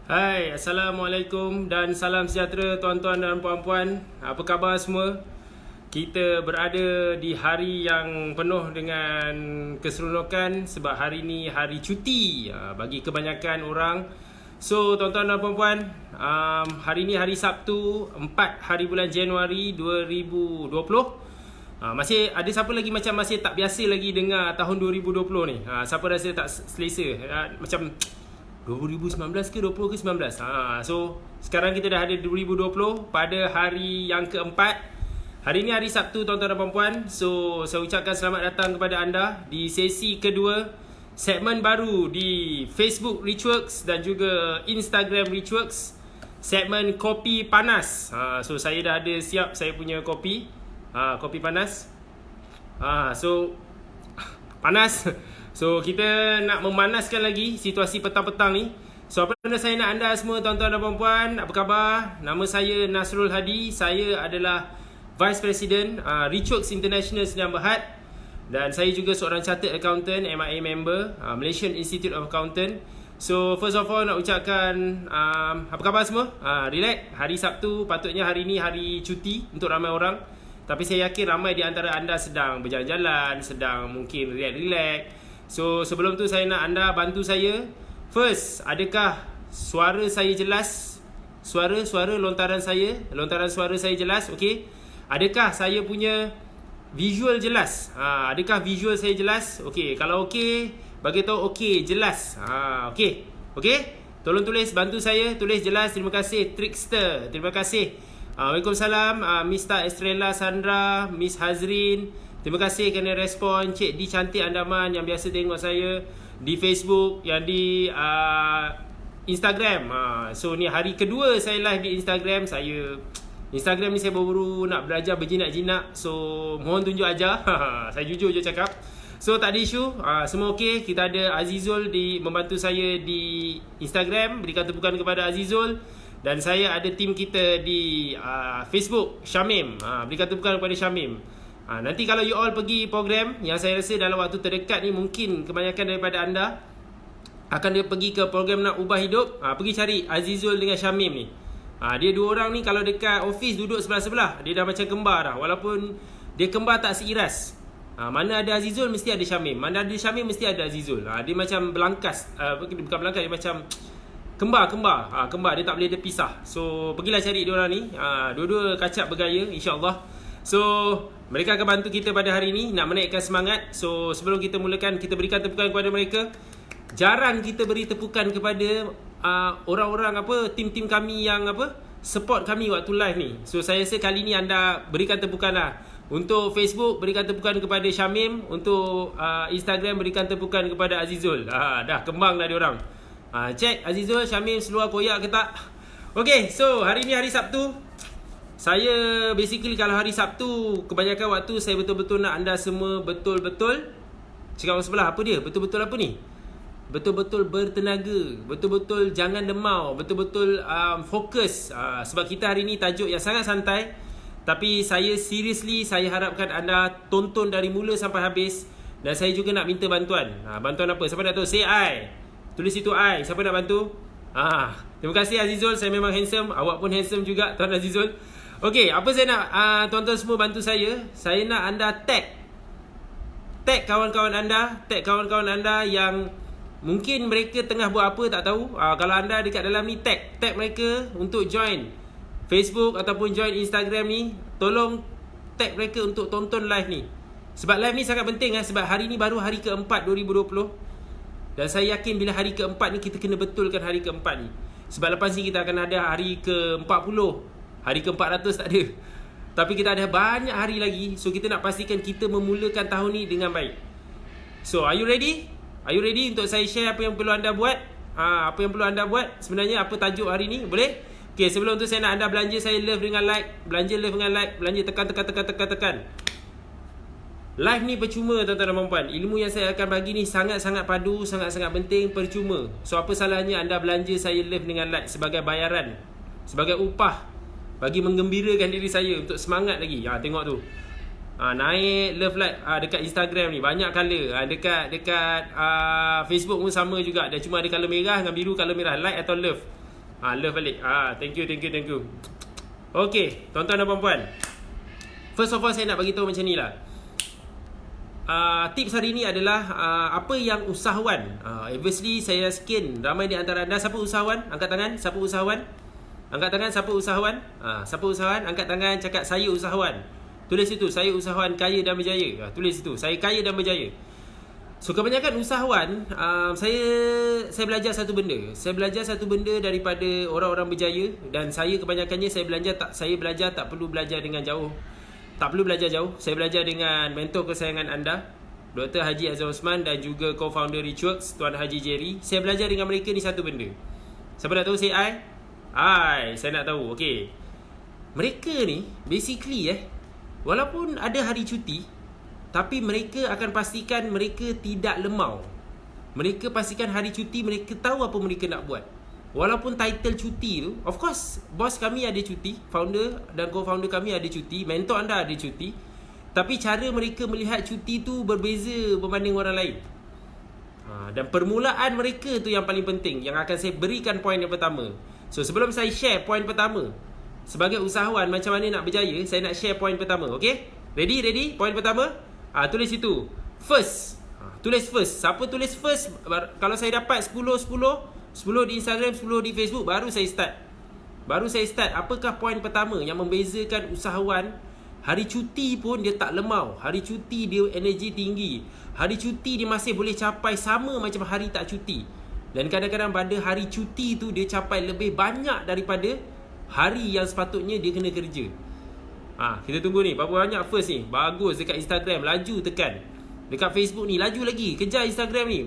Hai, Assalamualaikum dan salam sejahtera tuan-tuan dan puan-puan. Apa khabar semua? Kita berada di hari yang penuh dengan keseronokan sebab hari ni hari cuti bagi kebanyakan orang. So, tuan-tuan dan puan-puan, hari ni hari Sabtu, 4 hari bulan Januari 2020. Masih ada siapa lagi macam masih tak biasa lagi dengar tahun 2020 ni? Siapa rasa tak selesa? Macam 2019 ke 20 ke 19. So sekarang kita dah ada 2020 pada hari yang keempat. Hari ni hari Sabtu tuan-tuan dan puan-puan. So saya ucapkan selamat datang kepada anda di sesi kedua segmen baru di Facebook Richworks dan juga Instagram Richworks, segmen kopi panas. So saya dah ada siap saya punya kopi, kopi panas. So panas. So kita nak memanaskan lagi situasi petang-petang ni. So apa benda saya nak anda semua tuan-tuan dan puan-puan, apa khabar? Nama saya Nasrul Hadi. Saya adalah Vice President Richworks International Sdn Bhd. Dan saya juga seorang Chartered Accountant, MIA member, Malaysian Institute of Accountant. So first of all nak ucapkan apa khabar semua? Relax, hari Sabtu, patutnya hari ni hari cuti untuk ramai orang. Tapi saya yakin ramai di antara anda sedang berjalan-jalan, sedang mungkin relax-relax. So sebelum tu saya nak anda bantu saya. First, adakah suara saya jelas? Suara lontaran suara saya jelas? Okey. Adakah saya punya visual jelas? Adakah visual saya jelas? Okey, kalau okey, bagi tahu okey, jelas. Okey. Okey? Tolong tulis, bantu saya tulis jelas. Terima kasih Trickster. Terima kasih. Waalaikumsalam Mr. Estrella Sandra, Miss Hazrin. Terima kasih kerana respon Cik Di Cantik Andaman yang biasa tengok saya di Facebook, yang di Instagram. So ni hari kedua saya live di Instagram. Instagram ni saya baru nak belajar berjinak-jinak. So mohon tunjuk aja. Saya jujur je cakap. So tak ada isu. Semua okey. Kita ada Azizul membantu saya di Instagram. Berikan tepukan kepada Azizul. Dan saya ada tim kita di Facebook, Syamim. Berikan tepukan kepada Syamim. Nanti kalau you all pergi program, yang saya rasa dalam waktu terdekat ni mungkin kebanyakan daripada anda akan dia pergi ke program Nak Ubah Hidup, pergi cari Azizul dengan Syamim ni. Dia dua orang ni kalau dekat office duduk sebelah-sebelah, dia dah macam kembar dah. Walaupun dia kembar tak seiras. Mana ada Azizul mesti ada Syamim, mana ada Syamim mesti ada Azizul. Dia macam belangkas, bukan belangkas, dia macam kembar, dia tak boleh dipisah. So pergilah cari dia orang ni. Dua-dua kacak bergaya insya-Allah. So mereka akan bantu kita pada hari ini nak menaikkan semangat. So sebelum kita mulakan, kita berikan tepukan kepada mereka. Jarang kita beri tepukan kepada orang-orang tim-tim kami yang support kami waktu live ni. So saya rasa kali ni anda berikan tepukan lah. Untuk Facebook berikan tepukan kepada Syamim, untuk Instagram berikan tepukan kepada Azizul. Dah kembang dah diorang. Cek Azizul, Syamim seluar koyak ke tak? Okay, so hari ni hari Sabtu. Saya basically kalau hari Sabtu, kebanyakan waktu saya betul-betul nak anda semua betul-betul cakap orang sebelah apa dia? Betul-betul apa ni? Betul-betul bertenaga, betul-betul jangan demau, betul-betul fokus. Sebab kita hari ni tajuk yang sangat santai. Tapi saya seriously, saya harapkan anda tonton dari mula sampai habis. Dan saya juga nak minta bantuan. Bantuan apa? Siapa nak tahu? Say I. Tulis itu I. Siapa nak bantu? Terima kasih Azizul. Saya memang handsome. Awak pun handsome juga Tuan Azizul. Okey, apa saya nak tuan-tuan semua bantu saya? Saya nak anda tag kawan-kawan anda yang mungkin mereka tengah buat apa tak tahu. Kalau anda dekat dalam ni, tag mereka untuk join Facebook ataupun join Instagram ni. Tolong tag mereka untuk tonton live ni. Sebab live ni sangat penting sebab hari ni baru hari keempat 2020. Dan saya yakin bila hari keempat ni kita kena betulkan hari keempat ni. Sebab lepas ni kita akan ada hari ke-40. Hari ke-400 tak ada. Tapi kita ada banyak hari lagi. So kita nak pastikan kita memulakan tahun ni dengan baik. So are you ready? Are you ready untuk saya share apa yang perlu anda buat? Apa yang perlu anda buat? Sebenarnya apa tajuk hari ni? Boleh? Okay, sebelum tu saya nak anda belanja saya love dengan like. Belanja love dengan like. Belanja tekan. Live ni percuma tuan-tuan dan puan-puan. Ilmu yang saya akan bagi ni sangat-sangat padu, sangat-sangat penting, percuma. So apa salahnya anda belanja saya love dengan like sebagai bayaran, sebagai upah, bagi menggembirakan diri saya untuk semangat lagi. Tengok tu. Naik love like dekat Instagram ni banyak color. Dekat Facebook pun sama juga. Dia cuma ada color merah dengan biru, color merah like atau love. Love balik. Thank you. Okay, tuan-tuan dan puan-puan. First of all, saya nak bagi tahu macam ni lah. Tips hari ni adalah apa yang usahawan. Obviously saya yakin ramai di antara anda. Siapa usahawan? Angkat tangan. Siapa usahawan? Angkat tangan. Siapa usahawan? Siapa usahawan? Angkat tangan. Cakap saya usahawan. Tulis itu, saya usahawan kaya dan berjaya. Tulis itu, saya kaya dan berjaya. So kebanyakan usahawan, saya belajar satu benda. Saya belajar satu benda daripada orang-orang berjaya. Dan saya kebanyakannya saya belajar tak perlu belajar dengan jauh. Tak perlu belajar jauh. Saya belajar dengan mentor kesayangan anda, Dr. Haji Azhar Osman, dan juga co-founder Richworks, Tuan Haji Jerry. Saya belajar dengan mereka ni satu benda. Siapa nak tahu say I? Saya nak tahu. Okay, mereka ni basically walaupun ada hari cuti, tapi mereka akan pastikan mereka tidak lemau. Mereka pastikan hari cuti mereka tahu apa mereka nak buat. Walaupun title cuti tu, of course, bos kami ada cuti, founder dan co-founder kami ada cuti, mentor anda ada cuti. Tapi cara mereka melihat cuti tu berbeza berbanding orang lain. Dan permulaan mereka tu yang paling penting, yang akan saya berikan poin yang pertama. So sebelum saya share poin pertama, sebagai usahawan macam mana nak berjaya, saya nak share poin pertama. Okay? Ready? Poin pertama, tulis itu. First. Tulis first. Siapa tulis first? Kalau saya dapat 10 di Instagram, 10 di Facebook, baru saya start. Apakah poin pertama yang membezakan usahawan? Hari cuti pun dia tak lemau. Hari cuti dia energi tinggi. Hari cuti dia masih boleh capai sama macam hari tak cuti. Dan kadang-kadang pada hari cuti tu dia capai lebih banyak daripada hari yang sepatutnya dia kena kerja. Kita tunggu ni, berapa banyak first ni. Bagus dekat Instagram, laju tekan. Dekat Facebook ni, laju lagi. Kejar Instagram ni.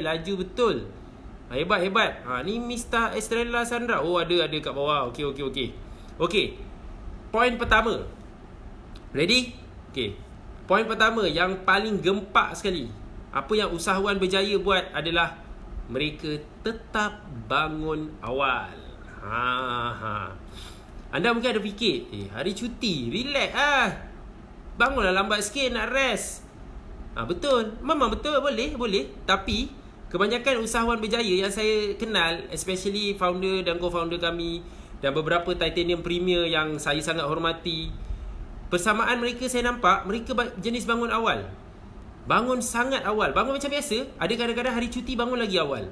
Laju betul. Hebat. Ni Mr. Estrella Sandra. Oh, ada kat bawah. Okey. Poin pertama. Ready? Okey. Poin pertama yang paling gempak sekali. Apa yang usahawan berjaya buat adalah mereka tetap bangun awal. Anda mungkin ada fikir, hari cuti, relax bangunlah lambat sikit, nak rest. Betul. Memang betul, boleh. Tapi kebanyakan usahawan berjaya yang saya kenal, especially founder dan co-founder kami dan beberapa titanium premier yang saya sangat hormati, persamaan mereka saya nampak, mereka jenis bangun awal. Bangun sangat awal. Bangun macam biasa, ada kadang-kadang hari cuti bangun lagi awal.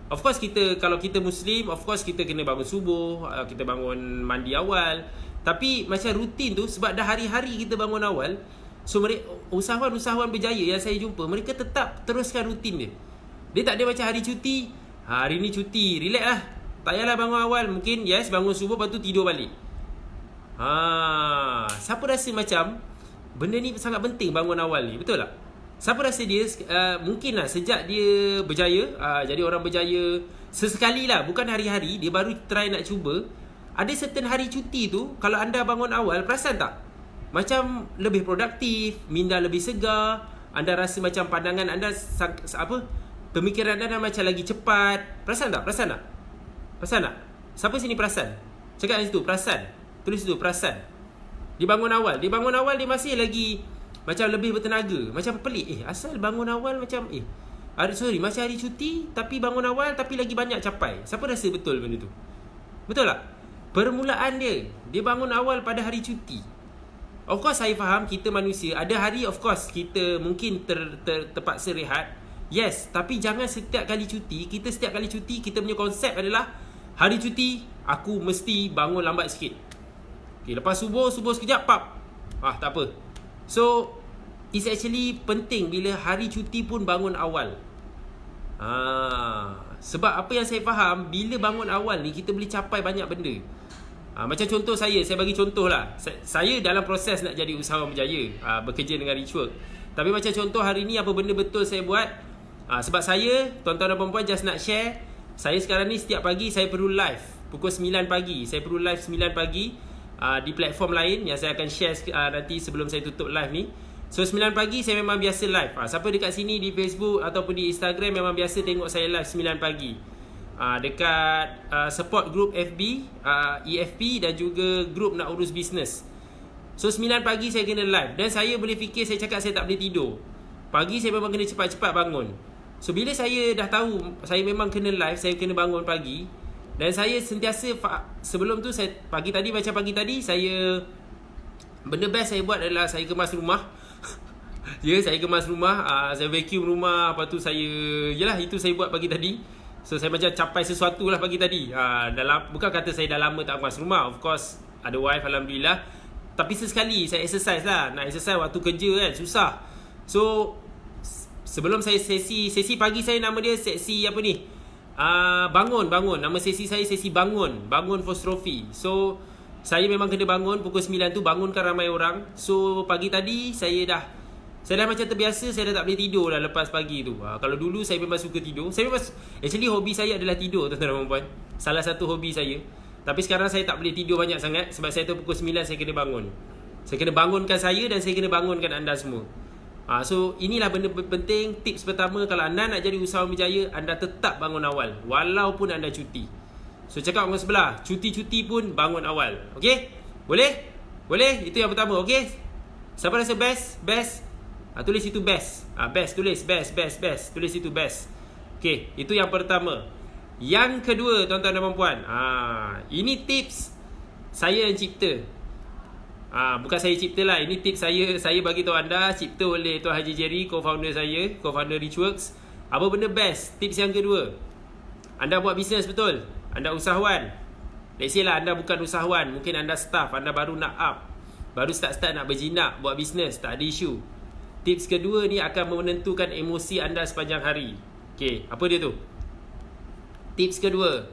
Of course kalau kita Muslim, of course kita kena bangun subuh, kita bangun mandi awal. Tapi macam rutin tu, sebab dah hari-hari kita bangun awal, so usahawan-usahawan berjaya yang saya jumpa, mereka tetap teruskan rutin dia. Dia tak ada macam hari cuti, hari ni cuti, relax lah, tak payahlah bangun awal. Mungkin bangun subuh, lepas tu tidur balik. Siapa rasa macam benda ni sangat penting, bangun awal ni? Betul tak? Siapa rasa dia mungkin lah sejak dia berjaya, jadi orang berjaya, sesekali lah, bukan hari-hari, dia baru try nak cuba. Ada certain hari cuti tu, kalau anda bangun awal, perasan tak? Macam lebih produktif, minda lebih segar. Anda rasa macam pandangan anda pemikiran anda macam lagi cepat. Perasan tak? Siapa sini perasan? Cakap kat situ, perasan. Tulis situ, perasan. Dia bangun awal, dia masih lagi macam lebih bertenaga. Macam pelik. Asal bangun awal macam macam hari cuti, tapi bangun awal tapi lagi banyak capai. Siapa rasa betul benda tu? Betul tak? Permulaan dia bangun awal pada hari cuti. Of course saya faham kita manusia, ada hari of course kita mungkin terpaksa rehat. Yes, tapi jangan setiap kali cuti kita punya konsep adalah hari cuti aku mesti bangun lambat sikit. Lepas subuh sekejap tak apa. So it's actually penting bila hari cuti pun bangun awal. Sebab apa yang saya faham, bila bangun awal ni kita boleh capai banyak benda. Macam contoh saya bagi contoh lah. Saya dalam proses nak jadi usahawan berjaya, bekerja dengan Richworks. Tapi macam contoh hari ni apa benda betul saya buat. Sebab saya, tuan-tuan dan perempuan, just nak share, saya sekarang ni setiap pagi saya perlu live pukul 9 pagi. Saya perlu live 9 pagi di platform lain yang saya akan share nanti sebelum saya tutup live ni. So 9 pagi saya memang biasa live. Siapa dekat sini di Facebook ataupun di Instagram memang biasa tengok saya live 9 pagi. Dekat support group FB, EFP dan juga group nak urus bisnes. So 9 pagi saya kena live. Dan saya boleh fikir, saya cakap saya tak boleh tidur. Pagi saya memang kena cepat-cepat bangun. So bila saya dah tahu saya memang kena live, saya kena bangun pagi, Dan saya sentiasa sebelum tu saya pagi tadi saya benda best saya buat adalah saya kemas rumah. Saya kemas rumah, saya vacuum rumah, lepas tu itu saya buat pagi tadi. So saya macam capai sesuatu lah pagi tadi. Bukan kata saya dah lama tak kemas rumah. Of course ada wife, alhamdulillah. Tapi sesekali saya exercise lah. Nak exercise waktu kerja kan susah. So sebelum saya sesi pagi saya nama dia sesi apa ni? Bangun. Nama sesi saya sesi bangun for trophy. So saya memang kena bangun pukul 9 tu, bangunkan ramai orang. So pagi tadi saya dah macam terbiasa, saya dah tak boleh tidur dah lepas pagi tu. Kalau dulu saya memang suka tidur. Actually hobi saya adalah tidur, tuan-tuan dan puan. Salah satu hobi saya. Tapi sekarang saya tak boleh tidur banyak sangat sebab saya tahu pukul 9 saya kena bangun. Saya kena bangunkan saya dan saya kena bangunkan anda semua. So inilah benda penting. Tips pertama, kalau anda nak jadi usahawan berjaya, anda tetap bangun awal walaupun anda cuti. So cakap orang sebelah, cuti-cuti pun bangun awal. Okay? Boleh? Itu yang pertama. Okay? Siapa rasa best? Tulis itu best. Best, tulis best. Tulis itu best. Okay, itu yang pertama. Yang kedua, tuan-tuan dan puan-puan, ini tips saya yang cipta. Bukan saya cipta lah. Ini tips saya bagi tahu anda, cipta oleh Tuan Haji Jerry, co-founder saya, co-founder Richworks. Apa benda best? Tips yang kedua, anda buat bisnes betul, anda usahawan. Let's say lah anda bukan usahawan, mungkin anda staff, anda baru nak up, baru start nak berjinak buat bisnes, tak ada isu. Tips kedua ni akan menentukan emosi anda sepanjang hari. Okay, apa dia tu? Tips kedua,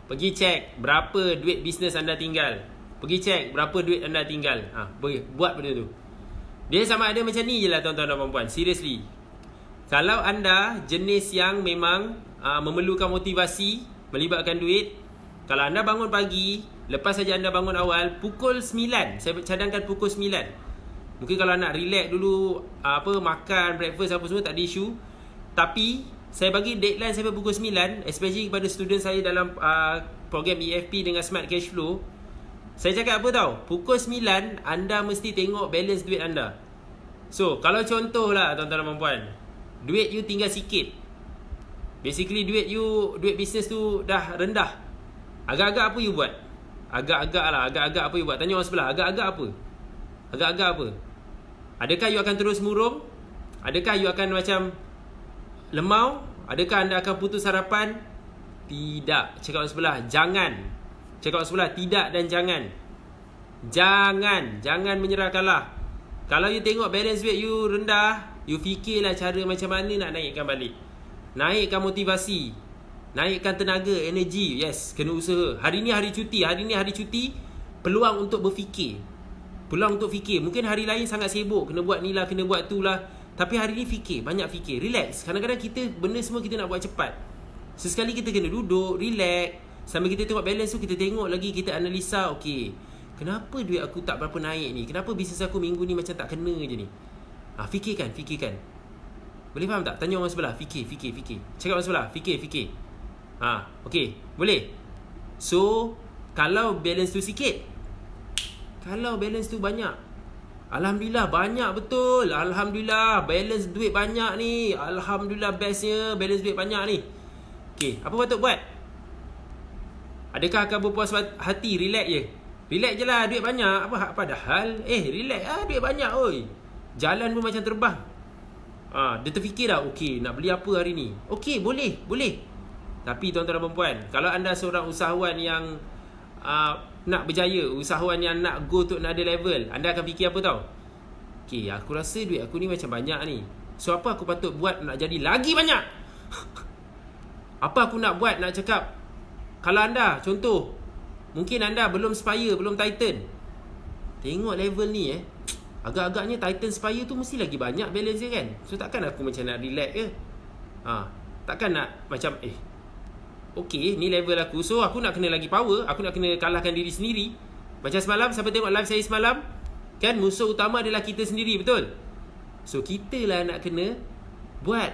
pergi cek berapa duit bisnes anda tinggal. Pergi cek berapa duit anda tinggal. Buat benda tu. Dia sama ada macam ni je lah tuan-tuan dan puan-puan. Seriously, kalau anda jenis yang memang memerlukan motivasi, melibatkan duit, kalau anda bangun pagi, lepas saja anda bangun awal, pukul 9, saya cadangkan pukul 9. Mungkin kalau nak relax dulu, makan, breakfast apa semua, tak ada isu. Tapi saya bagi deadline sampai pukul 9, especially kepada student saya dalam program EFP dengan Smart Cash Flow. Saya cakap apa tau, pukul 9 anda mesti tengok balance duit anda. So kalau contoh lah tuan-tuan dan puan, duit you tinggal sikit, basically duit bisnes tu dah rendah, agak-agak apa you buat? Agak-agak apa you buat? Tanya orang sebelah, agak-agak apa? Adakah you akan terus murung? Adakah you akan macam lemau? Adakah anda akan putus harapan? Tidak. Cakap orang sebelah, jangan. Cakap orang sebelah, tidak dan jangan. Jangan menyerah kalah. Kalau you tengok balance duit you rendah, you fikirlah cara macam mana nak naikkan balik. Naikkan motivasi, naikkan tenaga, energi. Yes, kena usaha. Hari ni hari cuti, peluang untuk berfikir. Mungkin hari lain sangat sibuk, kena buat ni lah, kena buat tu lah. Tapi hari ni banyak fikir, relax. Kadang-kadang benda semua kita nak buat cepat. Sesekali kita kena duduk, relax. Sambil kita tengok balance tu, kita tengok lagi, kita analisa. Okay, kenapa duit aku tak berapa naik ni? Kenapa bisnes aku minggu ni macam tak kena je ni? Fikirkan. Boleh faham tak? Tanya orang sebelah, fikir. Cakap orang sebelah, fikir. Okay, boleh? So, kalau balance tu sikit, kalau balance tu banyak, alhamdulillah banyak betul. Alhamdulillah balance duit banyak ni. Alhamdulillah bestnya balance duit banyak ni. Okay, apa patut buat? Adakah akan berpuas hati? Relax je lah, duit banyak. Padahal relax lah, duit banyak oi. Jalan pun macam terbang. Dia terfikir dah, okay, nak beli apa hari ni? Okay, boleh. Tapi tuan-tuan dan puan, kalau anda seorang usahawan yang nak berjaya, usahawan yang nak go to another level, anda akan fikir apa tau? Okay, aku rasa duit aku ni macam banyak ni. So apa aku patut buat nak jadi lagi banyak? Apa aku nak buat nak cakap? Kalau anda, contoh, mungkin anda belum Spire, belum Titan. Tengok level ni agak-agaknya Titan Spire tu mesti lagi banyak balance dia kan. So takkan aku macam nak relax ke? Takkan nak macam okay, ni level aku, so aku nak kena lagi power, aku nak kena kalahkan diri sendiri. Macam semalam, siapa tengok live saya semalam? Kan musuh utama adalah kita sendiri, betul? So kita lah nak kena buat.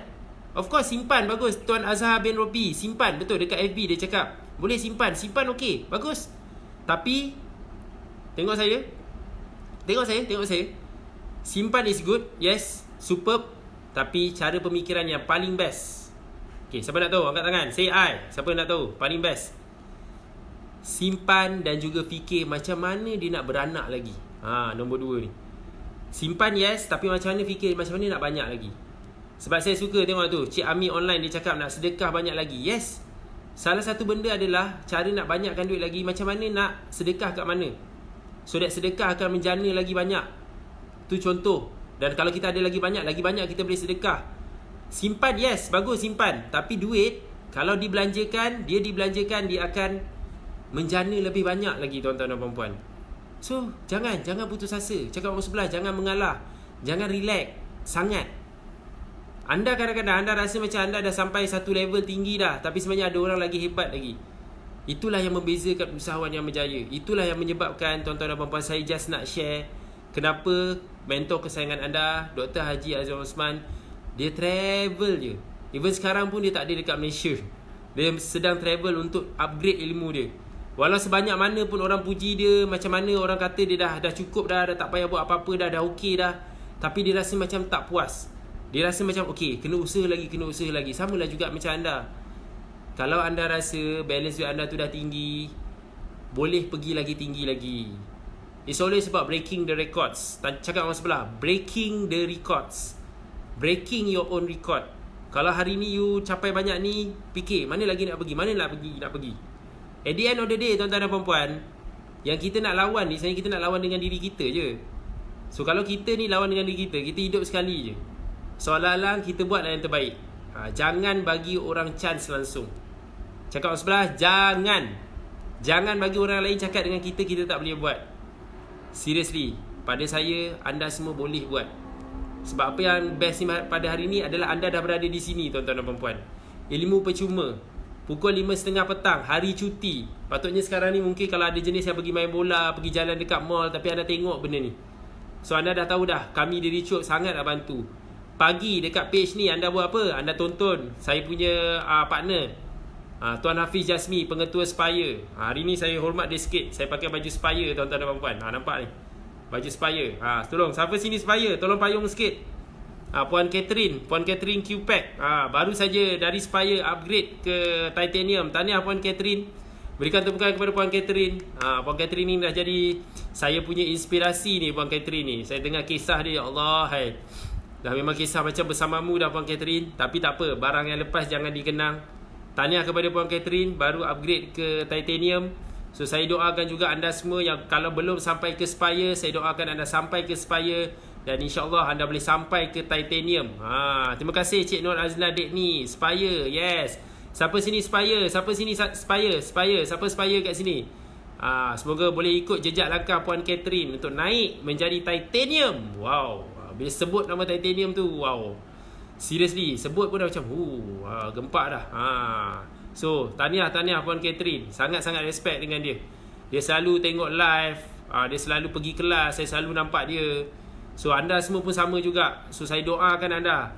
Of course simpan, bagus. Tuan Azhar bin Robi, simpan, betul, dekat FB dia cakap boleh simpan, okay, bagus. Tapi tengok saya. Simpan is good, yes, superb. Tapi cara pemikiran yang paling best. Okay, siapa nak tahu? Angkat tangan. Say I. Siapa nak tahu? Paling best. simpan dan juga fikir macam mana dia nak beranak lagi. Nombor 2 ni. Simpan yes, tapi macam mana fikir macam mana nak banyak lagi. Sebab saya suka tengok tu, Cik Ami online dia cakap nak sedekah banyak lagi. Yes. Salah satu benda adalah cara nak banyakkan duit lagi, macam mana nak sedekah kat mana. So that sedekah akan menjana lagi banyak. Tu contoh. Dan kalau kita ada lagi banyak kita boleh sedekah. Simpan yes, bagus simpan. Tapi duit kalau dibelanjakan, dia akan menjana lebih banyak lagi tuan-tuan dan puan-puan. So, jangan putus asa. Cakap orang sebelah, jangan mengalah. Jangan relax sangat. Anda kadang-kadang anda rasa macam anda dah sampai satu level tinggi dah, tapi sebenarnya ada orang lagi hebat lagi. Itulah yang membezakan usahawan yang berjaya. Itulah yang menyebabkan tuan-tuan dan puan-puan, saya just nak share kenapa mentor kesayangan anda, Dr. Haji Azwan Osman, dia travel je. Even sekarang pun dia tak ada dekat Malaysia. Dia sedang travel untuk upgrade ilmu dia. Walau sebanyak mana pun orang puji dia, macam mana orang kata dia dah cukup dah tak payah buat apa-apa dah okey dah, tapi dia rasa macam tak puas. Dia rasa macam okey, kena usaha lagi. Samalah juga macam anda. Kalau anda rasa balance duit anda tu dah tinggi, boleh pergi lagi tinggi lagi. It's always about breaking the records. Cakap orang sebelah, breaking the records. Breaking your own record. Kalau hari ni you capai banyak ni, fikir mana lagi nak pergi. At the end of the day, tuan-tuan dan puan-puan, yang kita nak lawan ni, sebenarnya kita nak lawan dengan diri kita je. So kalau kita ni lawan dengan diri kita hidup sekali je. Seolah-olah kita buatlah yang terbaik. Jangan bagi orang chance langsung. Cakap orang sebelah, jangan bagi orang lain cakap dengan kita tak boleh buat. Seriously, pada saya, anda semua boleh buat. Sebab apa yang best ni pada hari ni adalah anda dah berada di sini, tuan-tuan dan puan-puan. Ilmu percuma. Pukul 5.30 petang, hari cuti. Patutnya sekarang ni mungkin kalau ada jenis yang pergi main bola, pergi jalan dekat mall, tapi anda tengok benda ni. So anda dah tahu dah, kami di Richot sangat nak bantu. Pagi dekat page ni anda buat apa? Anda tonton saya punya partner, Tuan Hafiz Jasmi, pengetua Spire. Hari ni saya hormat dia sikit. Saya pakai baju Spire, tuan-tuan dan puan-puan. Nampak ni? Baju Spire. Tolong, siapa sini Spire? Tolong payung sikit. Puan Catherine Q-Pack. Baru saja dari Spire upgrade ke Titanium. Tahniah Puan Catherine. Berikan tepukan kepada Puan Catherine. Puan Catherine ni dah jadi saya punya inspirasi ni, Puan Catherine ni. Saya dengar kisah dia, ya Allah, hai. Dah memang kisah macam bersamamu dah Puan Catherine. Tapi tak apa, barang yang lepas jangan dikenang. Tahniah kepada Puan Catherine, baru upgrade ke Titanium. So saya doakan juga anda semua yang kalau belum sampai ke Spire, saya doakan anda sampai ke Spire. Dan insyaAllah anda boleh sampai ke Titanium. Terima kasih Cik Nur Azla Dek ni. Spire, yes. Siapa sini Spire? Siapa sini Spire? Siapa Spire kat sini? Semoga boleh ikut jejak langkah Puan Catherine untuk naik menjadi Titanium. Wow. Bila sebut nama Titanium tu, wow. Seriously, sebut pun dah macam gempak dah. So, tahniah Puan Catherine. Sangat-sangat respect dengan dia. Dia selalu tengok live, dia selalu pergi kelas, saya selalu nampak dia. So, anda semua pun sama juga. So, saya doakan anda.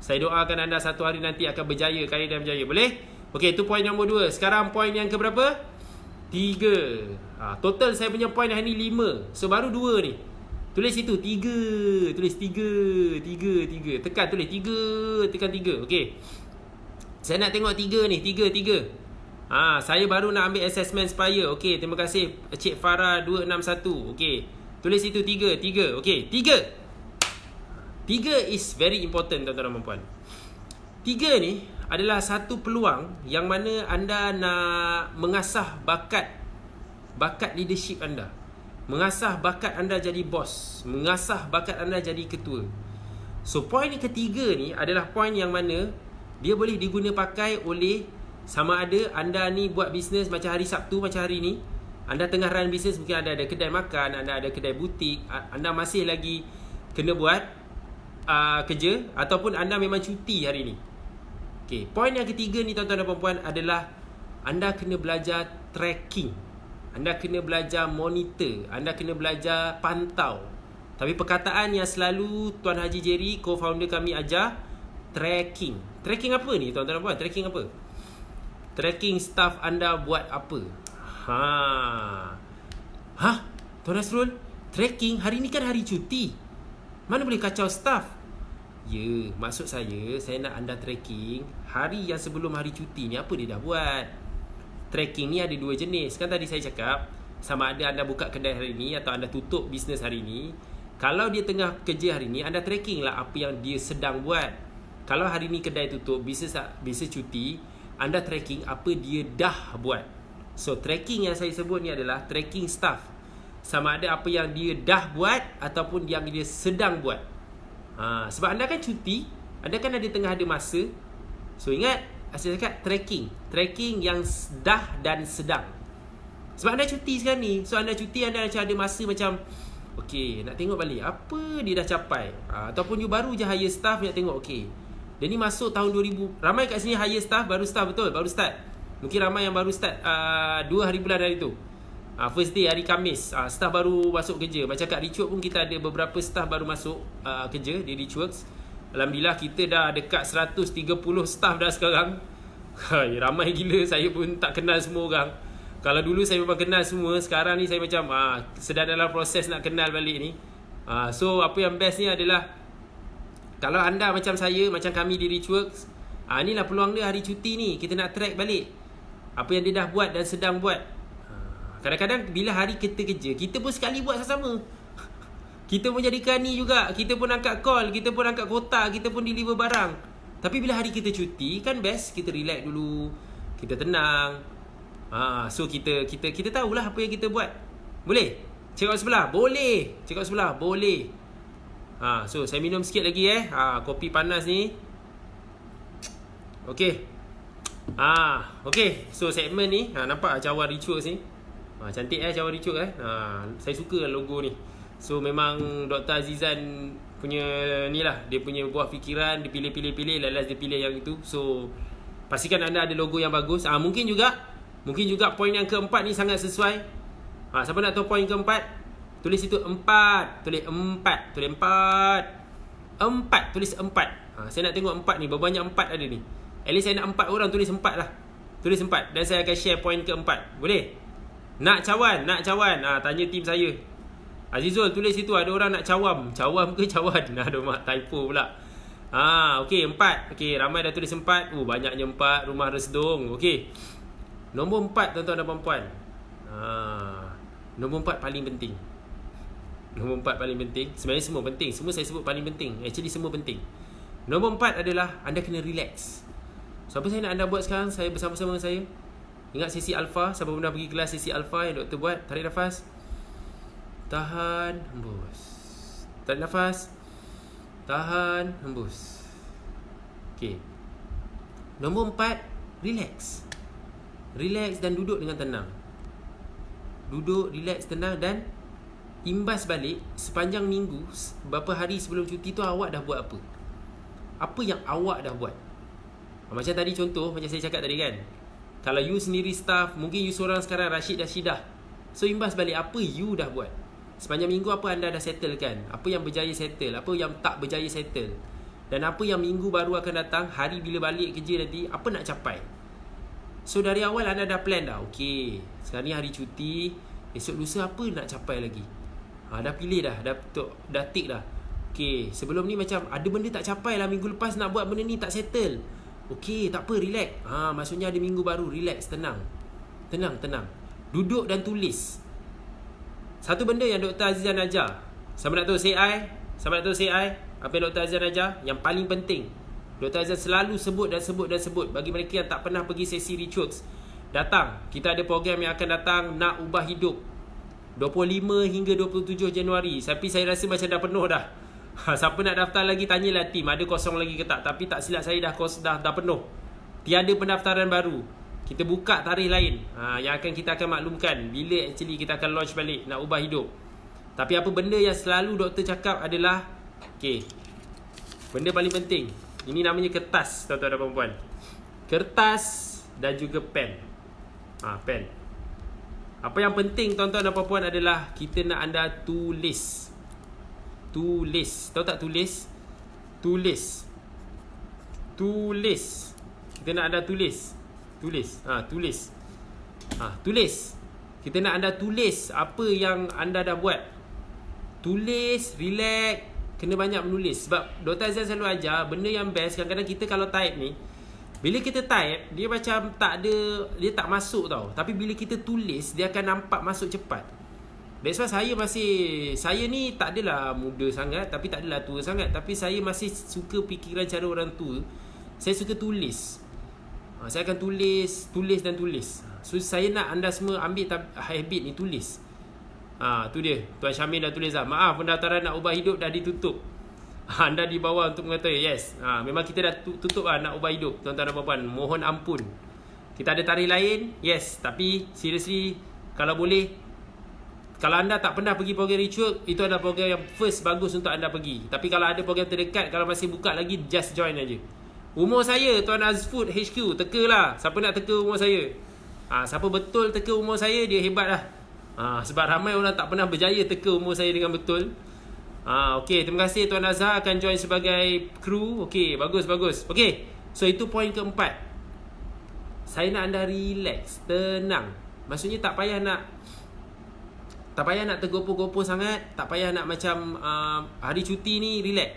Satu hari nanti akan berjaya, kaya dan berjaya. Boleh? Okey, itu poin nombor 2. Sekarang poin yang keberapa? 3. Total saya punya poin hari ni 5. So, baru 2 ni. Tulis situ 3. Tulis 3. Tekan tulis 3. Tekan 3. Okey. Saya nak tengok 3 ni. 3. Saya baru nak ambil assessment Spire. Okey, terima kasih Cik Farah 261. Okey. Tulis situ 3. Okey, 3. 3 is very important, tuan-tuan dan puan. 3 ni adalah satu peluang yang mana anda nak mengasah bakat leadership anda. Mengasah bakat anda jadi bos. Mengasah bakat anda jadi ketua. So, poin yang ketiga ni adalah poin yang mana dia boleh diguna pakai oleh sama ada anda ni buat bisnes macam hari Sabtu, macam hari ni. Anda tengah run bisnes, mungkin anda ada kedai makan, anda ada kedai butik, anda masih lagi kena buat kerja, ataupun anda memang cuti hari ni. Okay, poin yang ketiga ni tuan-tuan dan puan-puan adalah anda kena belajar tracking. Anda kena belajar monitor. Anda kena belajar pantau. Tapi perkataan yang selalu Tuan Haji Jerry, co-founder kami, ajar, tracking. Tracking apa ni tuan-tuan dan puan? Tracking apa? Tracking staff anda buat apa. Tuan Nasrul, tracking hari ni kan hari cuti. Mana boleh kacau staff? Ya, maksud saya nak anda tracking hari yang sebelum hari cuti ni, apa dia dah buat. tracking ni ada dua jenis. Kan tadi saya cakap, sama ada anda buka kedai hari ni atau anda tutup bisnes hari ni. Kalau dia tengah kerja hari ni, anda tracking lah apa yang dia sedang buat. Kalau hari ni kedai tutup, bisnes cuti, anda tracking apa dia dah buat. So tracking yang saya sebut ni adalah tracking staff. Sama ada apa yang dia dah buat ataupun yang dia sedang buat. Sebab anda kan cuti, anda kan tengah ada masa. So ingat, saya cakap tracking yang dah dan sedang. Sebab anda cuti sekarang ni, so anda cuti, anda macam ada masa macam okay, nak tengok balik apa dia dah capai. Ataupun you baru je hire staff, nak tengok okay, dia ni masuk tahun 2000. Ramai kat sini hire staff, baru staff, betul, baru start. Mungkin ramai yang baru start 2 hari bulan hari tu, first day hari Khamis, staff baru masuk kerja. Macam kat Richworks pun kita ada beberapa staff baru masuk kerja di Richworks. Alhamdulillah kita dah dekat 130 staff dah sekarang. Ramai gila, saya pun tak kenal semua orang. Kalau dulu saya memang kenal semua, sekarang ni saya macam sedang dalam proses nak kenal balik ni. So apa yang best ni adalah, kalau anda macam saya, macam kami di Richworks, inilah peluang dia hari cuti ni. Kita nak track balik apa yang dia dah buat dan sedang buat. Kadang-kadang bila hari kita kerja, kita pun sekali buat sama-sama. Kita pun jadikan ni juga, kita pun angkat call, kita pun angkat kotak, kita pun deliver barang. Tapi bila hari kita cuti, kan best kita relax dulu, kita tenang. So kita tahulah apa yang kita buat. Boleh? Check out sebelah? Boleh. Check out sebelah? Boleh. So saya minum sikit lagi kopi panas ni. Okay. Okay. So segmen ni, nampak cawan Richworks ni. Cantik cawan Richworks saya suka logo ni. So memang Dr. Azizan punya ni lah, dia punya buah fikiran, dia pilih-pilih, last dia pilih yang itu. So pastikan anda ada logo yang bagus. Mungkin juga poin yang keempat ni sangat sesuai. Siapa nak tahu poin keempat? Tulis itu 4. Tulis 4. Tulis 4. 4. Tulis 4. Saya nak tengok 4 ni, berapa banyak 4 ada ni. At least saya nak 4 orang, tulis 4 lah. Tulis 4. Dan saya akan share poin keempat. Boleh? Nak cawan? Tanya tim saya. Azizul, tulis situ ada orang nak cawam. Cawam ke cawan? Aduh mak, typo pula. Okay, 4. Okay, ramai dah tulis 4. Banyaknya 4. Rumah Resdung. Okay. Nombor 4, tuan-tuan dan puan-puan. Nombor 4 paling penting. Nombor 4 paling penting. Sebenarnya semua penting. Semua saya sebut paling penting. Actually semua penting. Nombor 4 adalah anda kena relax. So apa saya nak anda buat sekarang? Saya bersama-sama dengan saya. Ingat sesi alpha. Siapa pernah pergi kelas sesi alpha yang doktor buat? Tarik nafas. Tahan, hembus. Tarik nafas. Tahan, hembus. Okay. Nombor 4, relax. Relax dan duduk dengan tenang. Duduk, relax, tenang dan imbas balik sepanjang minggu, beberapa hari sebelum cuti tu awak dah buat apa? Apa yang awak dah buat? Macam tadi contoh, macam saya cakap tadi kan, kalau you sendiri staff, mungkin you seorang sekarang Rashid dah Syidah. So imbas balik apa you dah buat sepanjang minggu, apa anda dah settle kan? Apa yang berjaya settle, apa yang tak berjaya settle, dan apa yang minggu baru akan datang, hari bila balik kerja nanti, apa nak capai. So dari awal anda dah plan dah. Okay, sekarang ni hari cuti, esok lusa apa nak capai lagi. Dah pilih dah, dah tick dah. Okay, sebelum ni macam ada benda tak capai lah, minggu lepas nak buat benda ni tak settle. Okay, tak apa, relax. Maksudnya ada minggu baru, relax, tenang. Tenang. Duduk dan tulis. Satu benda yang Dr. Azizan ajar. Siapa nak tahu say I? Siapa nak tahu say I? Apa yang Dr. Azizan ajar? Yang paling penting. Dr. Azizan selalu sebut. Bagi mereka yang tak pernah pergi sesi Richworks, datang. Kita ada program yang akan datang, Nak Ubah Hidup, 25 hingga 27 Januari. Tapi saya rasa macam dah penuh dah. Siapa nak daftar lagi, tanyalah tim ada kosong lagi ke tak. Tapi tak silap saya dah penuh. Tiada pendaftaran baru. Kita buka tarikh lain yang kita akan maklumkan bila actually kita akan launch balik Nak Ubah Hidup. Tapi apa benda yang selalu doktor cakap adalah, okay, benda paling penting, ini namanya kertas, tuan-tuan dan puan-puan. Kertas dan juga pen. Pen. Apa yang penting, tuan-tuan dan puan-puan, adalah kita nak anda tulis. Tahu tak tulis? Tulis. Kita nak anda tulis. Tulis. Kita nak anda tulis apa yang anda dah buat. Tulis, relax, kena banyak menulis. Sebab Dr. Azizan selalu ajar, benda yang best, kadang-kadang kita kalau type ni, Bila kita type, dia macam tak ada, dia tak masuk tau. Tapi bila kita tulis, dia akan nampak masuk cepat. That's why saya ni tak adalah muda sangat, tapi tak adalah tua sangat. Tapi saya masih suka fikiran cara orang tua. Saya suka tulis. Saya akan tulis dan tulis. So saya nak anda semua ambil habit ni, tulis. Tu dia, Tuan Syamil dah tulis dah. Maaf, pendaftaran nak ubah hidup dah ditutup. Anda di bawah untuk mengatakan yes. Memang kita dah tutup lah nak ubah hidup, tuan-tuan dan puan-puan. Mohon ampun. Kita ada tarikh lain, yes. Tapi seriously, kalau boleh, kalau anda tak pernah pergi program ritual, itu adalah program yang first bagus untuk anda pergi. Tapi kalau ada program terdekat, kalau masih buka lagi, just join aja. Umur saya, Tuan Azfood HQ, teka lah. Siapa nak teka umur saya? Siapa betul teka umur saya, dia hebat lah. Sebab ramai orang tak pernah berjaya teka umur saya dengan betul. Okay, terima kasih Tuan Azhar akan join sebagai kru. Okay, bagus. Okay, so itu poin keempat. Saya nak anda relax, tenang. Maksudnya tak payah nak tergopoh-gopoh sangat. Tak payah nak macam hari cuti ni, relax.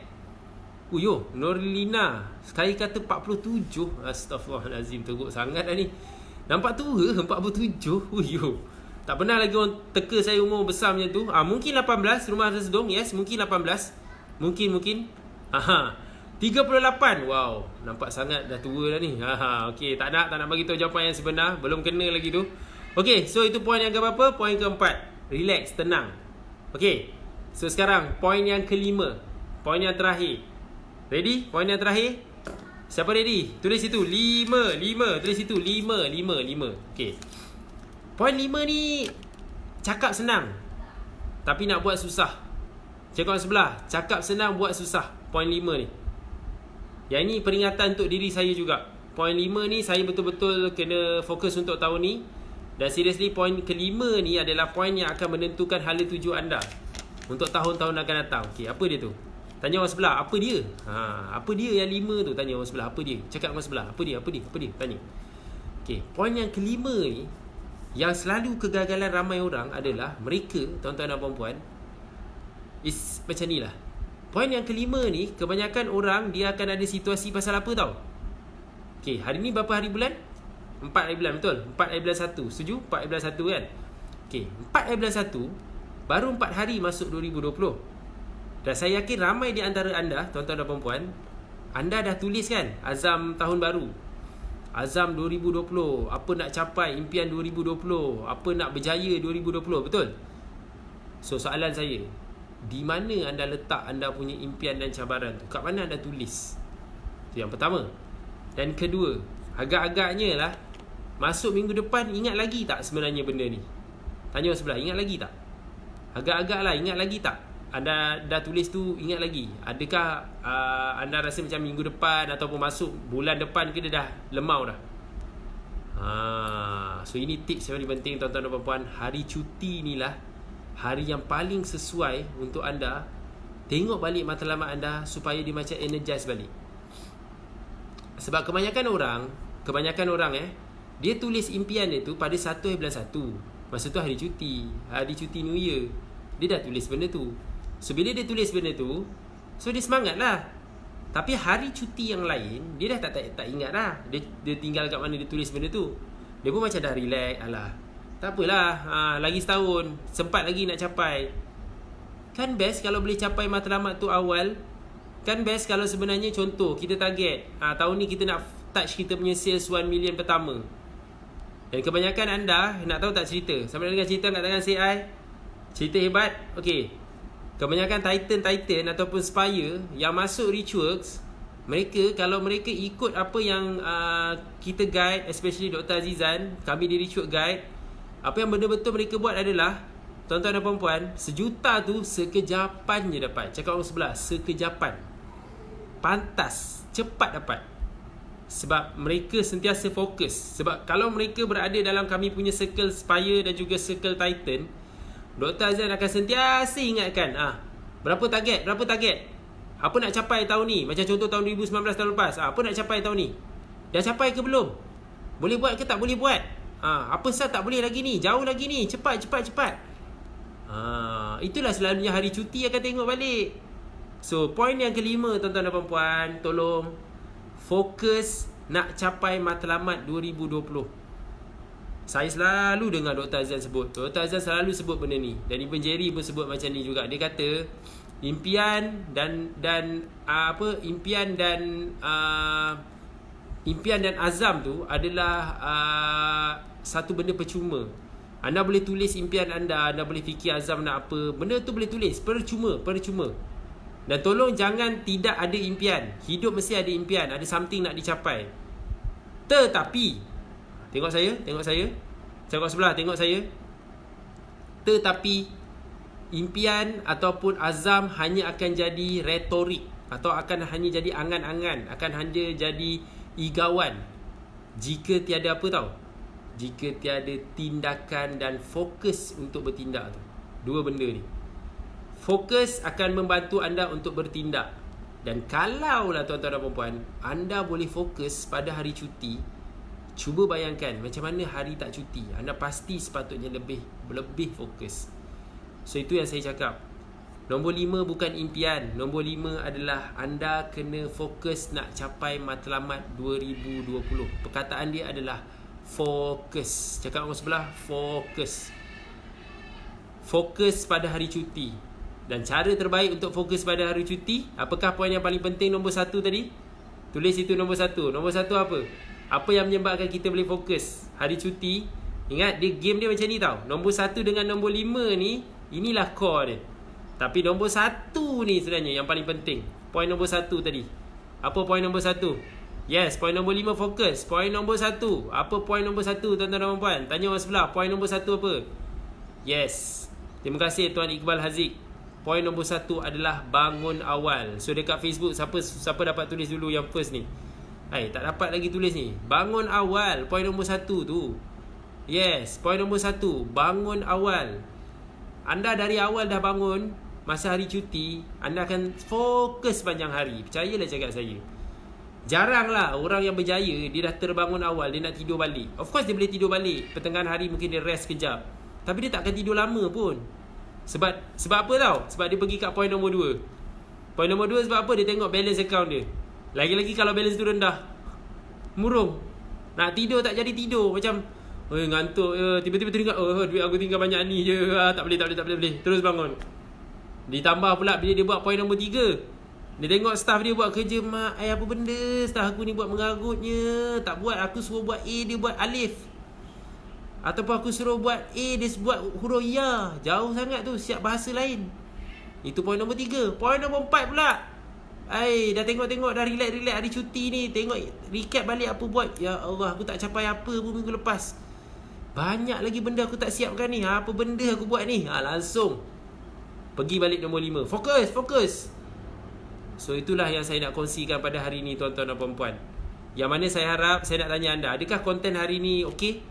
Norlina sekali kata 47. Astaghfirullahalazim, teruk sangat dah ni. Nampak tua 47. Tak pernah lagi orang teka saya umur besar macam tu. Mungkin 18, rumah Resdong. Yes, mungkin 18. Mungkin. 38. Wow, nampak sangat dah tua dah ni. Okey, tak nak bagi tahu jawapan yang sebenar. Belum kena lagi tu. Okey, so itu poin yang keberapa? Poin keempat. Relax, tenang. Okey. So sekarang poin yang kelima. Poin yang terakhir. Ready? Poin yang terakhir. Siapa ready? Tulis situ 5. Tulis situ 5. Okey. Poin 5 ni cakap senang, tapi nak buat susah. Cakap sebelah, cakap senang, buat susah. Poin 5 ni. Yang ini peringatan untuk diri saya juga. Poin 5 ni saya betul-betul kena fokus untuk tahun ni. Dan seriously, poin kelima ni adalah poin yang akan menentukan hala tuju anda untuk tahun-tahun akan datang. Okay, apa dia tu? Tanya orang sebelah, apa dia? Apa dia yang 5 tu? Tanya orang sebelah, apa dia? Cakap orang sebelah, apa dia? Tanya. Okay, poin yang kelima ni, yang selalu kegagalan ramai orang adalah mereka, tuan-tuan dan puan-puan, is macam ni lah. Poin yang kelima ni, kebanyakan orang dia akan ada situasi pasal apa tau? Okay, hari ni berapa hari bulan? 4 hari bulan, betul? 4 hari bulan 1, setuju? 4 hari bulan 1 kan? Okay, 4 hari bulan 1, baru 4 hari masuk 2020. Dan saya yakin ramai di antara anda, tuan-tuan dan puan-puan, anda dah tulis kan azam tahun baru, azam 2020, apa nak capai, impian 2020, apa nak berjaya 2020, betul? So soalan saya, di mana anda letak anda punya impian dan cabaran tu? Kat mana anda tulis? Itu yang pertama. Dan kedua, agak-agaknya lah, masuk minggu depan ingat lagi tak sebenarnya benda ni? Tanya orang sebelah, ingat lagi tak? Agak-agak lah, ingat lagi tak? Anda dah tulis tu, ingat lagi? Adakah anda rasa macam minggu depan ataupun masuk bulan depan ke dia dah lemau dah? So ini tips yang paling penting, tuan-tuan dan puan-puan. Hari cuti ni lah hari yang paling sesuai untuk anda tengok balik matlamat anda supaya dia macam energize balik. Sebab kebanyakan orang dia tulis impian dia tu pada 1 bulan 1. Masa tu hari cuti New Year. Dia dah tulis benda tu. So bila dia tulis benda tu, so dia semangat lah. Tapi hari cuti yang lain, dia dah tak ingat lah. Dia tinggal kat mana dia tulis benda tu. Dia pun macam dah relax. Alah, tak apalah, lagi setahun, sempat lagi nak capai. Kan best kalau boleh capai matlamat tu awal. Kan best kalau sebenarnya contoh kita target tahun ni kita nak touch kita punya sales 1 million pertama. Dan kebanyakan anda nak tahu tak cerita? Sampai dengan cerita kat tangan CI, cerita hebat. Okay, kebanyakan Titan ataupun Spire yang masuk Richworks, mereka kalau mereka ikut apa yang kita guide, especially Dr. Azizan, kami di Richworks guide, apa yang betul-betul mereka buat adalah, tuan-tuan dan puan-puan, 1 juta tu sekejapan je dapat. Cakap orang sebelah, sekejapan. Pantas, cepat dapat. Sebab mereka sentiasa fokus. Sebab kalau mereka berada dalam kami punya circle Spire dan juga circle Titan, Dr. Azan akan sentiasa ingatkan, berapa target? Apa nak capai tahun ni? Macam contoh tahun 2019 tahun lepas, apa nak capai tahun ni? Dah capai ke belum? Boleh buat ke tak boleh buat? Apa sah tak boleh lagi ni? Jauh lagi ni, cepat. Itulah selalunya hari cuti akan tengok balik. So poin yang kelima, tuan-tuan dan puan-puan, tolong fokus nak capai matlamat 2020. Saya selalu dengar Dr. Azlan sebut. Dr. Azlan selalu sebut benda ni. Dan Ibn Jerry pun sebut macam ni juga. Dia kata impian dan azam tu adalah satu benda percuma. Anda boleh tulis impian anda boleh fikir azam nak apa, benda tu boleh tulis, percuma. Dan tolong jangan tidak ada impian. Hidup mesti ada impian, ada something nak dicapai. Tetapi tengok saya. Tengok sebelah, tengok saya. Tetapi impian ataupun azam hanya akan jadi retorik, atau akan hanya jadi angan-angan, akan hanya jadi igawan jika tiada apa tau? Jika tiada tindakan dan fokus untuk bertindak tu. Dua benda ni. Fokus akan membantu anda untuk bertindak. Dan kalaulah tuan-tuan dan puan-puan, anda boleh fokus pada hari cuti, cuba bayangkan macam mana hari tak cuti. Anda pasti sepatutnya lebih fokus. So itu yang saya cakap. Nombor 5 bukan impian. Nombor 5 adalah anda kena fokus nak capai matlamat 2020. Perkataan dia adalah fokus. Cakap orang sebelah, fokus. Fokus pada hari cuti. Dan cara terbaik untuk fokus pada hari cuti, apakah poin yang paling penting nombor 1 tadi? Tulis itu nombor 1. Nombor 1 apa? Apa yang menyebabkan kita boleh fokus hari cuti? Ingat, game dia macam ni tau. Nombor 1 dengan nombor 5 ni, inilah core dia. Tapi nombor 1 ni sebenarnya yang paling penting. Poin nombor 1 tadi. Apa poin nombor 1? Yes, poin nombor 5 fokus. Poin nombor 1. Apa poin nombor 1 tuan-tuan dan puan? Tanya orang sebelah, poin nombor 1 apa? Yes. Terima kasih Tuan Iqbal Haziq. Poin nombor 1 adalah bangun awal. So dekat Facebook, siapa dapat tulis dulu yang first ni? Tak dapat lagi tulis ni. Bangun awal, poin nombor 1 tu. Yes, poin nombor 1, bangun awal. Anda dari awal dah bangun, masa hari cuti, anda akan fokus panjang hari. Percayalah cakap saya. Jaranglah orang yang berjaya, dia dah terbangun awal, dia nak tidur balik. Of course dia boleh tidur balik, pertengahan hari mungkin dia rest kejap, tapi dia tak akan tidur lama pun. Sebab apa tau? Sebab dia pergi kat poin nombor 2. Poin nombor 2 sebab apa? Dia tengok balance account dia. Lagi-lagi kalau balance tu rendah, murung. Nak tidur tak jadi tidur. Macam ngantuk je. Tiba-tiba teringat, duit aku tinggal banyak ni je. Tak boleh. Terus bangun. Ditambah pula bila dia buat poin nombor 3. Dia tengok staff dia buat kerja, mak, apa benda staff aku ni buat mengarutnya. Tak buat, aku suruh buat A, dia buat alif. Ataupun aku suruh buat A, dia buat huruf ya. Jauh sangat tu, siap bahasa lain. Itu poin nombor 3. Poin nombor 4 pula, dah tengok-tengok, dah relax hari cuti ni. Tengok, recap balik apa buat. Ya Allah, aku tak capai apa pun minggu lepas. Banyak lagi benda aku tak siapkan ni. Apa benda aku buat ni? Langsung pergi balik nombor 5. Fokus. So itulah yang saya nak kongsikan pada hari ni tuan-tuan dan puan-puan. Yang mana saya harap, saya nak tanya anda, adakah konten hari ni okey?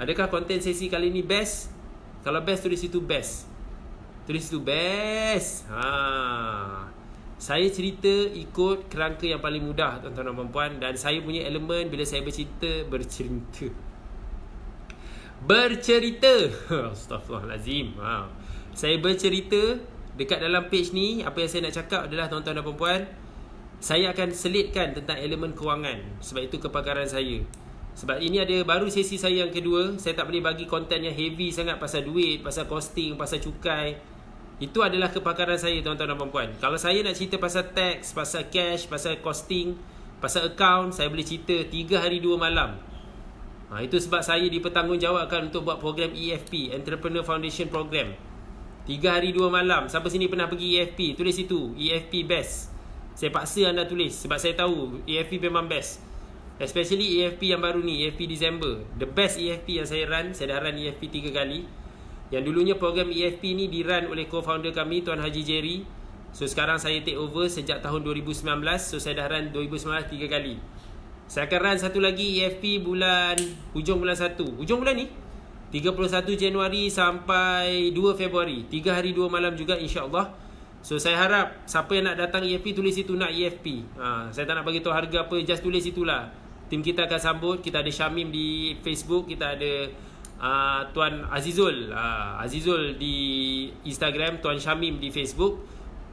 Adakah konten sesi kali ni best? Kalau best, tulis itu best. Saya cerita ikut kerangka yang paling mudah tuan-tuan dan puan-puan. Dan saya punya elemen bila saya bercerita Astaghfirullahalazim. Saya bercerita dekat dalam page ni. Apa yang saya nak cakap adalah tuan-tuan dan puan-puan, saya akan selitkan tentang elemen kewangan. Sebab itu kepakaran saya. Sebab ini ada baru sesi saya yang kedua. Saya tak boleh bagi konten yang heavy sangat pasal duit, pasal costing, pasal cukai. Itu adalah kepakaran saya tuan-tuan dan puan-puan. Kalau saya nak cerita pasal tax, pasal cash, pasal costing, pasal account, saya boleh cerita 3 hari 2 malam. Itu sebab saya dipertanggungjawabkan untuk buat program EFP, Entrepreneur Foundation Program. 3 hari 2 malam. Siapa sini pernah pergi EFP? Tulis itu, EFP best. Saya paksa anda tulis sebab saya tahu EFP memang best. Especially EFP yang baru ni, EFP Disember. The best EFP yang saya run. Saya dah run EFP 3 kali. Yang dulunya program EFP ni di-run oleh co-founder kami, Tuan Haji Jerry. So sekarang saya take over sejak tahun 2019. So saya dah run 2019 3 kali. Saya akan run satu lagi EFP hujung bulan 1. Hujung bulan ni 31 Januari sampai 2 Februari. 3 hari 2 malam juga insya-Allah. So saya harap siapa yang nak datang EFP, tulis itu nak EFP. Saya tak nak bagi tahu harga apa, just tulis itulah. Tim kita akan sambut. Kita ada Syamim di Facebook, kita ada Tuan Azizul di Instagram, Tuan Syamim di Facebook.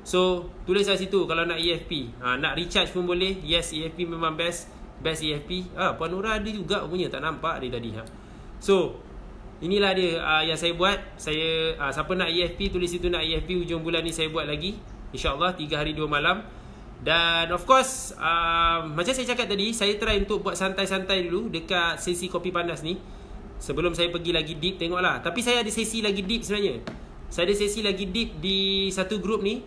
So tulis kat situ kalau nak EFP. Nak recharge pun boleh. Yes, EFP memang best. Best EFP. Puan Nura ada juga punya, tak nampak dia tadi. So inilah dia yang saya buat. Saya siapa nak EFP tulis situ nak EFP, hujung bulan ni saya buat lagi, InsyaAllah 3 hari 2 malam. Dan of course macam saya cakap tadi, saya try untuk buat santai-santai dulu dekat sesi kopi panas ni sebelum saya pergi lagi deep, tengoklah. Tapi saya ada sesi lagi deep sebenarnya. Saya ada sesi lagi deep di satu grup ni,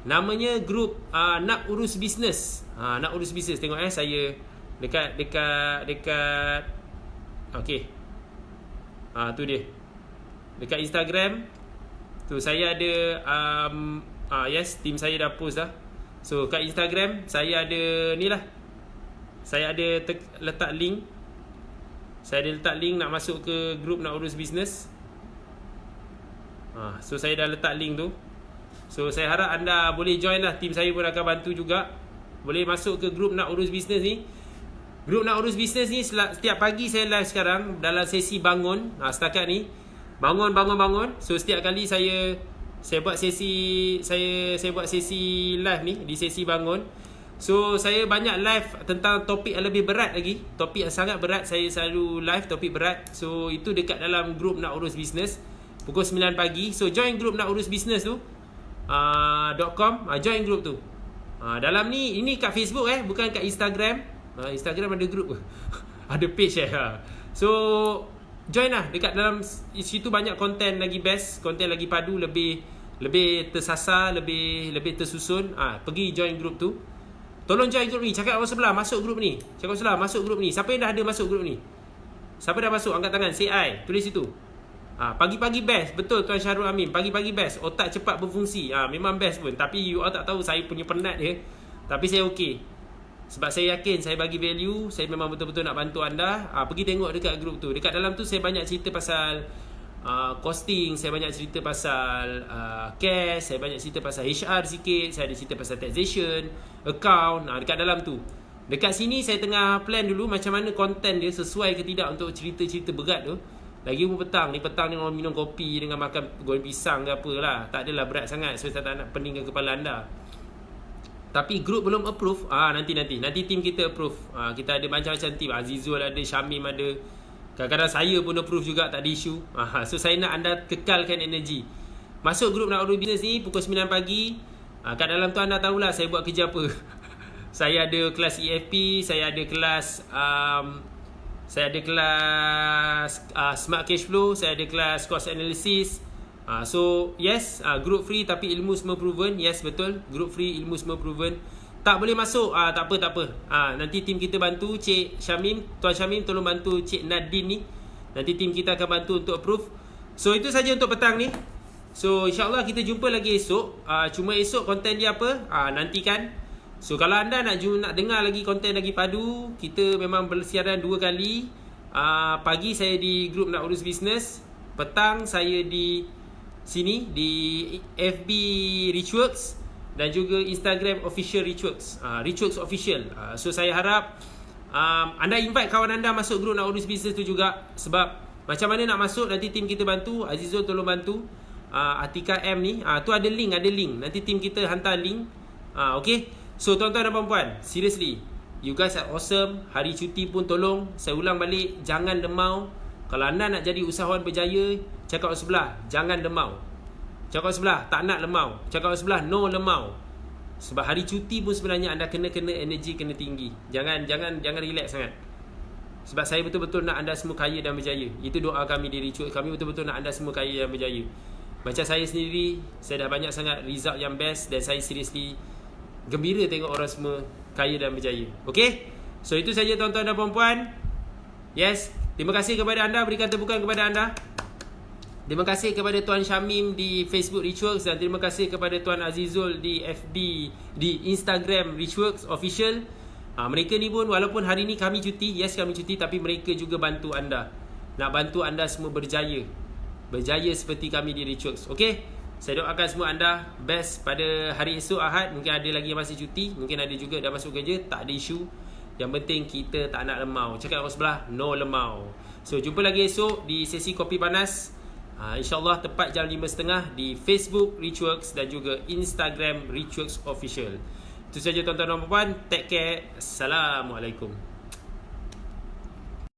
namanya grup Nak Urus Bisnes. Nak Urus Bisnes. Tengok saya dekat okey. Tu dia. Dekat Instagram tu saya ada yes, tim saya dah post dah. So kat Instagram saya ada ni lah. Saya ada letak link. Saya ada letak link nak masuk ke grup Nak Urus Bisnes. So saya dah letak link tu. So saya harap anda boleh join lah. Tim saya pun akan bantu juga. Boleh masuk ke grup Nak Urus Bisnes ni. Grup Nak Urus Bisnes ni setiap pagi saya live sekarang dalam sesi bangun. Setakat ni bangun. So setiap kali saya buat sesi saya buat sesi live ni di sesi bangun. So saya banyak live tentang topik yang lebih berat lagi. Topik yang sangat berat saya selalu live topik berat. So itu dekat dalam grup Nak Urus Bisnes pukul 9 pagi. So join grup Nak Urus Bisnes tu .com, join grup tu. Dalam ni, ini kat Facebook bukan kat Instagram. Instagram ada grup ada page So join lah dekat dalam situ, banyak konten lagi best, konten lagi padu, lebih tersasar, lebih tersusun. Pergi join grup tu. Tolong join grup ni. Cakap orang sebelah masuk grup ni. Cakap orang sebelah masuk grup ni. Siapa yang dah ada masuk grup ni? Siapa dah masuk? Angkat tangan. Say I. Tulis situ. Pagi-pagi best. Betul Tuan Syahrul Amin. Pagi-pagi best. Otak cepat berfungsi. Memang best pun. Tapi you all tak tahu saya punya penat je. Tapi saya okey. Sebab saya yakin saya bagi value. Saya memang betul-betul nak bantu anda. Pergi tengok dekat grup tu. Dekat dalam tu saya banyak cerita pasal costing. Saya banyak cerita pasal cash. Saya banyak cerita pasal HR sikit. Saya ada cerita pasal taxation, account. Dekat dalam tu. Dekat sini saya tengah plan dulu macam mana konten dia sesuai ke tidak untuk cerita-cerita berat tu. Lagi pun petang. Ni petang ni orang minum kopi dengan makan goreng pisang ke apalah. Tak adalah berat sangat. So saya tak nak peningkan kepala anda. Tapi grup belum approve. Nanti tim kita approve. Kita ada macam-macam tim. Azizul ada, Syamim ada. Kadang-kadang saya pun approve juga, tak ada isu. So saya nak anda kekalkan energi. Masuk grup Nak Urus Bisnes ni pukul 9 pagi. Kat dalam tu anda tahulah saya buat kerja apa. Saya ada kelas EFP, saya ada kelas Smart Cash Flow, saya ada kelas Cost Analysis. So yes, group free tapi ilmu semua proven. Yes, betul, group free, ilmu semua proven. Tak boleh masuk, tak apa. Nanti tim kita bantu. Cik Syamim, Tuan Syamim tolong bantu Cik Nadine ni. Nanti tim kita akan bantu untuk approve. So itu saja untuk petang ni. So insyaAllah kita jumpa lagi esok. Cuma esok konten dia apa, nantikan. So kalau anda nak dengar lagi konten lagi padu, kita memang bersiaran 2 kali. Pagi saya di grup Nak Urus Bisnes, petang saya di sini di FB Richworks dan juga Instagram official Richworks, Richworks official. So saya harap anda invite kawan anda masuk grup Nak Urus Bisnes tu juga. Sebab macam mana nak masuk nanti tim kita bantu. Azizul tolong bantu. Atika M ni tu ada link. Nanti tim kita hantar link. Okay. So tuan-tuan dan puan-puan, seriously, you guys are awesome. Hari cuti pun tolong, saya ulang balik, jangan demau. Kalau anda nak jadi usahawan berjaya, cakap orang sebelah, jangan demau. Cakap orang sebelah, tak nak lemau. Cakap orang sebelah, no lemau. Sebab hari cuti pun sebenarnya anda kena energi, kena tinggi. Jangan relax sangat. Sebab saya betul-betul nak anda semua kaya dan berjaya. Itu doa kami di Richworks. Kami betul-betul nak anda semua kaya dan berjaya. Macam saya sendiri, saya dah banyak sangat result yang best. Dan saya seriously gembira tengok orang semua kaya dan berjaya. Okay? So itu saja tuan-tuan dan puan-puan. Yes. Terima kasih kepada anda, berikan tepukan kepada anda. Terima kasih kepada Tuan Syamim di Facebook Richworks. Dan terima kasih kepada Tuan Azizul di FB, di Instagram Richworks Official. Mereka ni pun walaupun hari ni kami cuti, yes kami cuti, tapi mereka juga bantu anda. Nak bantu anda semua berjaya. Berjaya seperti kami di Richworks. Okay? Saya doakan semua anda best pada hari esok Ahad. Mungkin ada lagi yang masih cuti, mungkin ada juga dah masuk kerja, tak ada isu. Yang penting kita tak nak lemau. Cakap orang sebelah, no lemau. So jumpa lagi esok di sesi kopi panas. InsyaAllah tepat jam 5.30 di Facebook Richworks dan juga Instagram Richworks Official. Itu saja tuan-tuan dan puan-puan. Take care. Assalamualaikum.